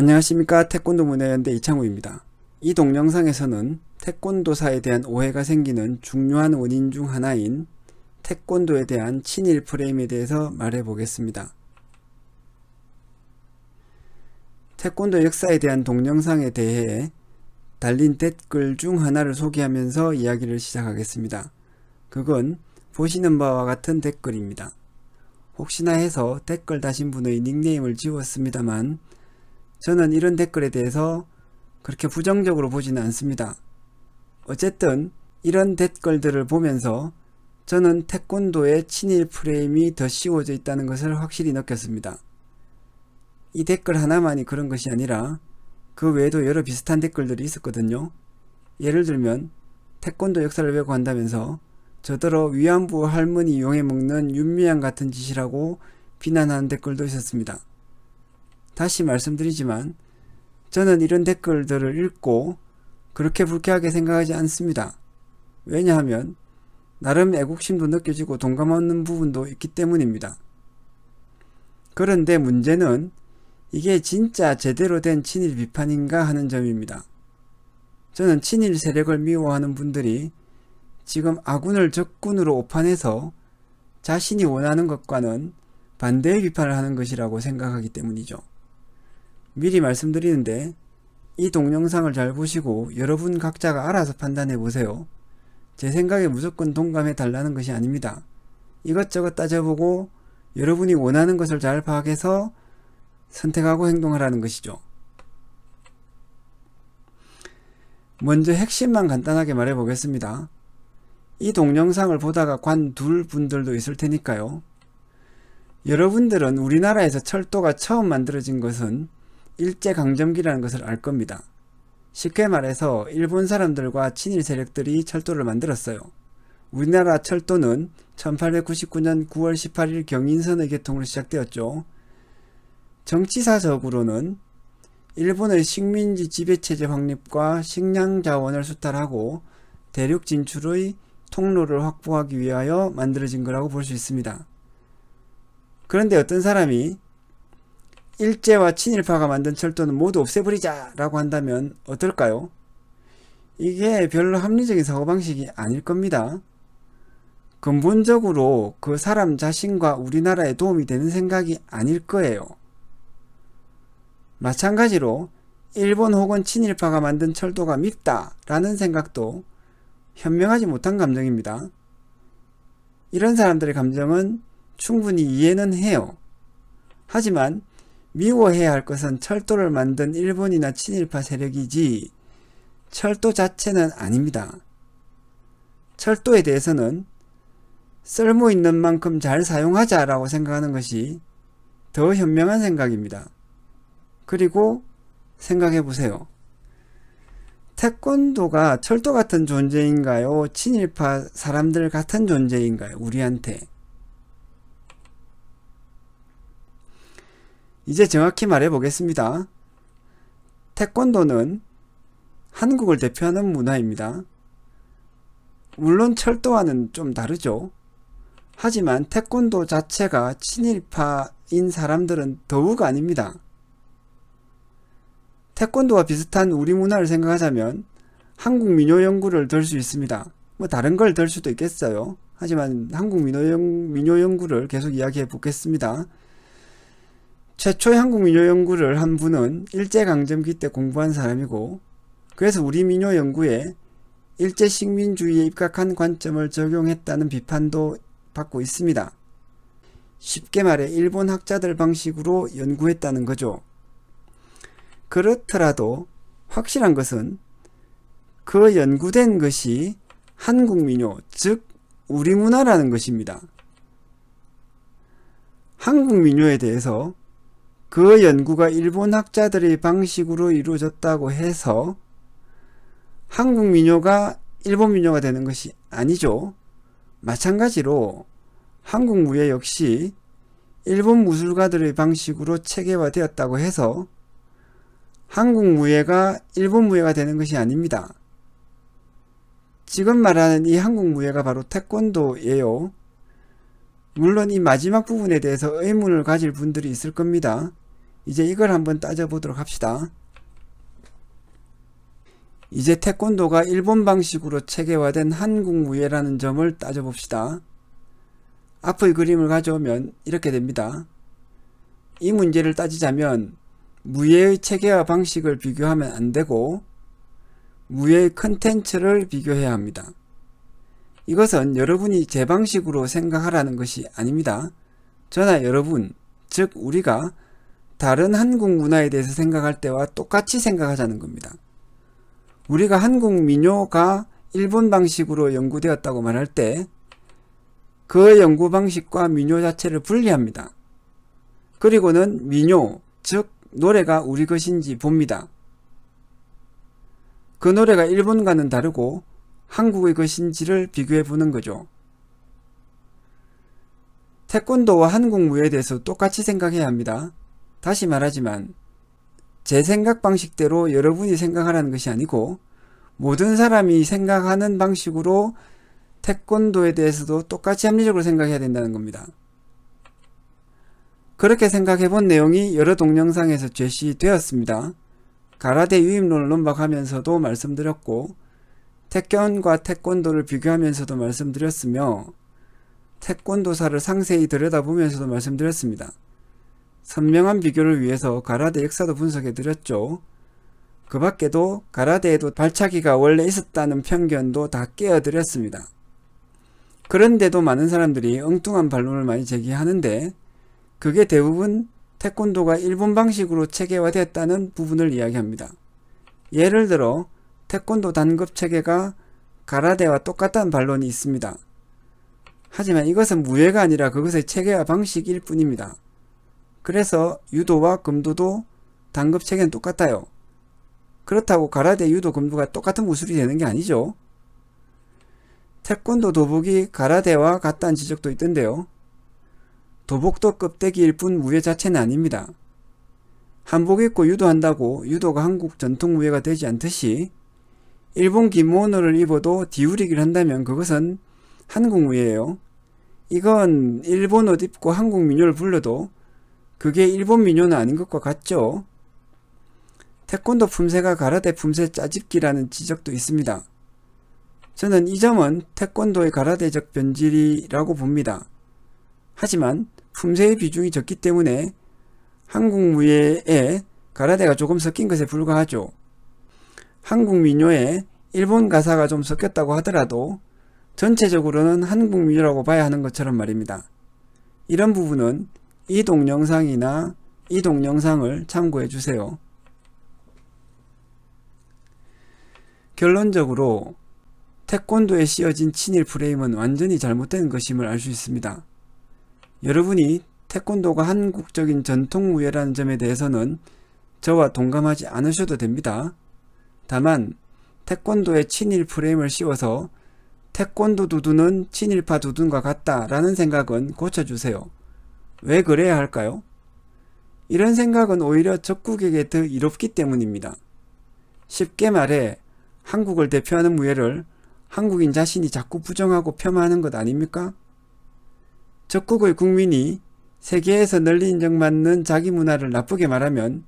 안녕하십니까. 태권도 문화연대 이창우입니다. 이 동영상에서는 태권도사에 대한 오해가 생기는 중요한 원인 중 하나인 태권도에 대한 친일 프레임에 대해서 말해 보겠습니다. 태권도 역사에 대한 동영상에 대해 달린 댓글 중 하나를 소개하면서 이야기를 시작하겠습니다. 그건 보시는 바와 같은 댓글입니다. 혹시나 해서 댓글 다신 분의 닉네임을 지웠습니다만 저는 이런 댓글에 대해서 그렇게 부정적으로 보지는 않습니다. 어쨌든 이런 댓글들을 보면서 저는 태권도의 친일 프레임이 더 씌워져 있다는 것을 확실히 느꼈습니다. 이 댓글 하나만이 그런 것이 아니라 그 외에도 여러 비슷한 댓글들이 있었거든요. 예를 들면 태권도 역사를 배우고 한다면서 저더러 위안부 할머니 용해 먹는 윤미향 같은 짓이라고 비난하는 댓글도 있었습니다. 다시 말씀드리지만 저는 이런 댓글들을 읽고 그렇게 불쾌하게 생각하지 않습니다. 왜냐하면 나름 애국심도 느껴지고 동감하는 부분도 있기 때문입니다. 그런데 문제는 이게 진짜 제대로 된 친일 비판인가 하는 점입니다. 저는 친일 세력을 미워하는 분들이 지금 아군을 적군으로 오판해서 자신이 원하는 것과는 반대의 비판을 하는 것이라고 생각하기 때문이죠. 미리 말씀드리는데 이 동영상을 잘 보시고 여러분 각자가 알아서 판단해 보세요. 제 생각에 무조건 동감해 달라는 것이 아닙니다. 이것저것 따져보고 여러분이 원하는 것을 잘 파악해서 선택하고 행동하라는 것이죠. 먼저 핵심만 간단하게 말해 보겠습니다. 이 동영상을 보다가 관둘 분들도 있을 테니까요. 여러분들은 우리나라에서 철도가 처음 만들어진 것은 일제강점기라는 것을 알 겁니다. 쉽게 말해서 일본 사람들과 친일 세력들이 철도를 만들었어요. 우리나라 철도는 1899년 9월 18일 경인선의 개통으로 시작되었죠. 정치사적으로는 일본의 식민지 지배체제 확립과 식량자원을 수탈하고 대륙 진출의 통로를 확보하기 위하여 만들어진 거라고 볼 수 있습니다. 그런데 어떤 사람이 일제와 친일파가 만든 철도는 모두 없애버리자 라고 한다면 어떨까요? 이게 별로 합리적인 사고방식이 아닐 겁니다. 근본적으로 그 사람 자신과 우리나라에 도움이 되는 생각이 아닐 거예요. 마찬가지로 일본 혹은 친일파가 만든 철도가 밉다 라는 생각도 현명하지 못한 감정입니다. 이런 사람들의 감정은 충분히 이해는 해요. 하지만 미워해야 할 것은 철도를 만든 일본이나 친일파 세력이지 철도 자체는 아닙니다. 철도에 대해서는 쓸모있는 만큼 잘 사용하자라고 생각하는 것이 더 현명한 생각입니다. 그리고 생각해보세요. 태권도가 철도 같은 존재인가요? 친일파 사람들 같은 존재인가요? 우리한테. 이제 정확히 말해 보겠습니다. 태권도는 한국을 대표하는 문화입니다. 물론 철도와는 좀 다르죠. 하지만 태권도 자체가 친일파인 사람들은 더욱 아닙니다. 태권도와 비슷한 우리 문화를 생각하자면 한국 민요 연구를 들 수 있습니다. 뭐 다른 걸 들 수도 있겠어요. 하지만 한국 민요 연구를 계속 이야기해 보겠습니다. 최초의 한국 민요 연구를 한 분은 일제강점기 때 공부한 사람이고, 그래서 우리 민요 연구에 일제 식민주의에 입각한 관점을 적용했다는 비판도 받고 있습니다. 쉽게 말해 일본 학자들 방식으로 연구했다는 거죠. 그렇더라도 확실한 것은 그 연구된 것이 한국 민요, 즉 우리 문화라는 것입니다. 한국 민요에 대해서 그 연구가 일본 학자들의 방식으로 이루어졌다고 해서 한국 민요가 일본 민요가 되는 것이 아니죠. 마찬가지로 한국 무예 역시 일본 무술가들의 방식으로 체계화되었다고 해서 한국 무예가 일본 무예가 되는 것이 아닙니다. 지금 말하는 이 한국 무예가 바로 태권도예요. 물론 이 마지막 부분에 대해서 의문을 가질 분들이 있을 겁니다. 이제 이걸 한번 따져보도록 합시다. 이제 태권도가 일본 방식으로 체계화된 한국 무예라는 점을 따져봅시다. 앞의 그림을 가져오면 이렇게 됩니다. 이 문제를 따지자면 무예의 체계화 방식을 비교하면 안되고 무예의 컨텐츠를 비교해야 합니다. 이것은 여러분이 제 방식으로 생각하라는 것이 아닙니다. 저나 여러분, 즉 우리가 다른 한국 문화에 대해서 생각할 때와 똑같이 생각하자는 겁니다. 우리가 한국 민요가 일본 방식으로 연구되었다고 말할 때 그 연구 방식과 민요 자체를 분리합니다. 그리고는 민요, 즉 노래가 우리 것인지 봅니다. 그 노래가 일본과는 다르고 한국의 것인지를 비교해 보는 거죠. 태권도와 한국 무예에 대해서 똑같이 생각해야 합니다. 다시 말하지만 제 생각 방식대로 여러분이 생각하라는 것이 아니고 모든 사람이 생각하는 방식으로 태권도에 대해서도 똑같이 합리적으로 생각해야 된다는 겁니다. 그렇게 생각해 본 내용이 여러 동영상에서 제시되었습니다. 가라데 유입론을 논박하면서도 말씀드렸고 태권과 태권도를 비교하면서도 말씀드렸으며 태권도사를 상세히 들여다보면서도 말씀드렸습니다. 선명한 비교를 위해서 가라데 역사도 분석해 드렸죠. 그 밖에도 가라데에도 발차기가 원래 있었다는 편견도 다 깨어드렸습니다. 그런데도 많은 사람들이 엉뚱한 반론을 많이 제기하는데 그게 대부분 태권도가 일본 방식으로 체계화되었다는 부분을 이야기합니다. 예를 들어 태권도 단급 체계가 가라데와 똑같다는 반론이 있습니다. 하지만 이것은 무예가 아니라 그것의 체계화 방식일 뿐입니다. 그래서 유도와 금도도 단급 체계는 똑같아요. 그렇다고 가라데, 유도, 금도가 똑같은 무술이 되는 게 아니죠. 태권도 도복이 가라데와 같다는 지적도 있던데요. 도복도 껍데기일 뿐 무예 자체는 아닙니다. 한복 입고 유도한다고 유도가 한국 전통 무예가 되지 않듯이 일본 기모노를 입어도 디우리기를 한다면 그것은 한국 무예예요. 이건 일본 옷 입고 한국 민요를 불러도 그게 일본 민요는 아닌 것과 같죠. 태권도 품새가 가라데 품새 짜집기라는 지적도 있습니다. 저는 이 점은 태권도의 가라데적 변질이라고 봅니다. 하지만 품새의 비중이 적기 때문에 한국 무예에 가라데가 조금 섞인 것에 불과하죠. 한국 민요에 일본 가사가 좀 섞였다고 하더라도 전체적으로는 한국 민요라고 봐야 하는 것처럼 말입니다. 이런 부분은 이 동영상이나 이 동영상을 참고해 주세요. 결론적으로 태권도에 씌워진 친일 프레임은 완전히 잘못된 것임을 알 수 있습니다. 여러분이 태권도가 한국적인 전통 무예라는 점에 대해서는 저와 동감하지 않으셔도 됩니다. 다만 태권도에 친일 프레임을 씌워서 태권도 두두는 친일파 두둔과 같다라는 생각은 고쳐주세요. 왜 그래야 할까요? 이런 생각은 오히려 적국에게 더 이롭기 때문입니다. 쉽게 말해 한국을 대표하는 무예를 한국인 자신이 자꾸 부정하고 폄하하는 것 아닙니까? 적국의 국민이 세계에서 널리 인정받는 자기 문화를 나쁘게 말하면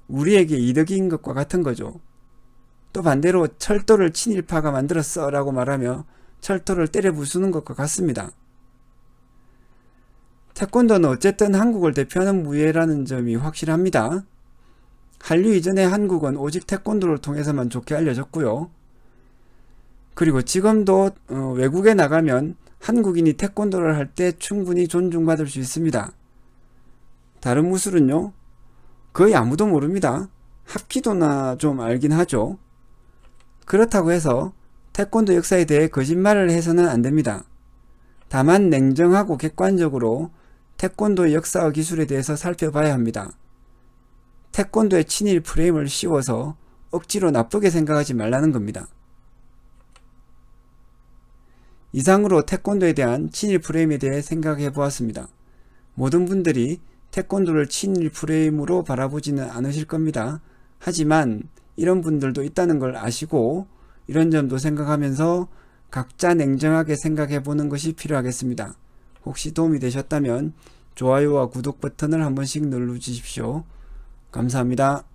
우리에게 이득인 것과 같은 거죠. 또 반대로 철도를 친일파가 만들었어 라고 말하며 철도를 때려 부수는 것과 같습니다. 태권도는 어쨌든 한국을 대표하는 무예라는 점이 확실합니다. 한류 이전의 한국은 오직 태권도를 통해서만 좋게 알려졌고요. 그리고 지금도 외국에 나가면 한국인이 태권도를 할 때 충분히 존중받을 수 있습니다. 다른 무술은요? 거의 아무도 모릅니다. 합기도나 좀 알긴 하죠. 그렇다고 해서 태권도 역사에 대해 거짓말을 해서는 안됩니다. 다만 냉정하고 객관적으로 태권도의 역사와 기술에 대해서 살펴봐야 합니다. 태권도의 친일 프레임을 씌워서 억지로 나쁘게 생각하지 말라는 겁니다. 이상으로 태권도에 대한 친일 프레임에 대해 생각해 보았습니다. 모든 분들이 태권도를 친일 프레임으로 바라보지는 않으실 겁니다. 하지만 이런 분들도 있다는 걸 아시고 이런 점도 생각하면서 각자 냉정하게 생각해 보는 것이 필요하겠습니다. 혹시 도움이 되셨다면 좋아요와 구독 버튼을 한 번씩 눌러주십시오. 감사합니다.